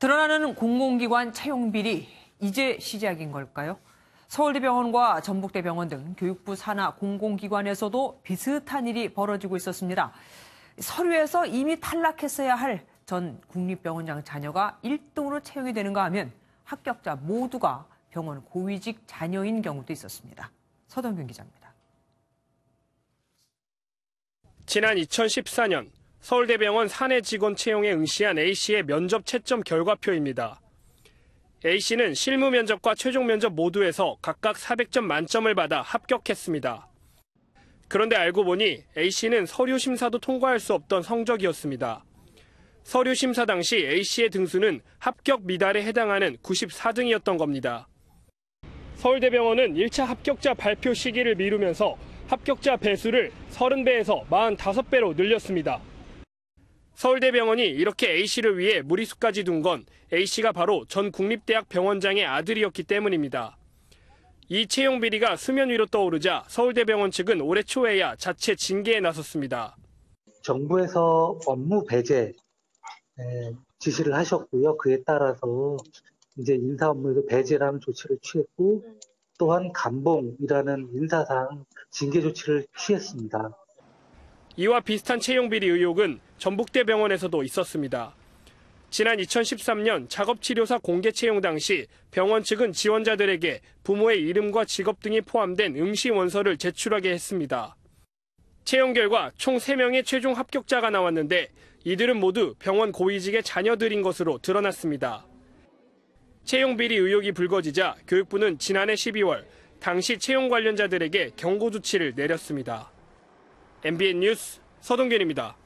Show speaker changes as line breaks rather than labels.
드러나는 공공기관 채용 비리, 이제 시작인 걸까요? 서울대병원과 전북대병원 등 교육부 산하 공공기관에서도 비슷한 일이 벌어지고 있었습니다. 서류에서 이미 탈락했어야 할 전 국립병원장 자녀가 1등으로 채용이 되는가 하면 합격자 모두가 병원 고위직 자녀인 경우도 있었습니다. 서동균 기자입니다.
지난 2014년 서울대병원 사내 직원 채용에 응시한 A씨의 면접 채점 결과표입니다. A씨는 실무 면접과 최종 면접 모두에서 각각 400점 만점을 받아 합격했습니다. 그런데 알고 보니 A씨는 서류 심사도 통과할 수 없던 성적이었습니다. 서류 심사 당시 A씨의 등수는 합격 미달에 해당하는 94등이었던 겁니다. 서울대병원은 1차 합격자 발표 시기를 미루면서 합격자 배수를 30배에서 45배로 늘렸습니다. 서울대병원이 이렇게 A씨를 위해 무리수까지 둔 건 A씨가 바로 전 국립대학 병원장의 아들이었기 때문입니다. 이 채용 비리가 수면 위로 떠오르자 서울대병원 측은 올해 초에야 자체 징계에 나섰습니다.
정부에서 업무 배제 지시를 하셨고요. 그에 따라서 이제 인사 업무에도 배제라는 조치를 취했고 또한 감봉이라는 인사상 징계 조치를 취했습니다.
이와 비슷한 채용 비리 의혹은 전북대병원에서도 있었습니다. 지난 2013년 작업치료사 공개 채용 당시 병원 측은 지원자들에게 부모의 이름과 직업 등이 포함된 응시 원서를 제출하게 했습니다. 채용 결과 총 3명의 최종 합격자가 나왔는데 이들은 모두 병원 고위직의 자녀들인 것으로 드러났습니다. 채용 비리 의혹이 불거지자 교육부는 지난해 12월 당시 채용 관련자들에게 경고 조치를 내렸습니다. MBN 뉴스 서동균입니다.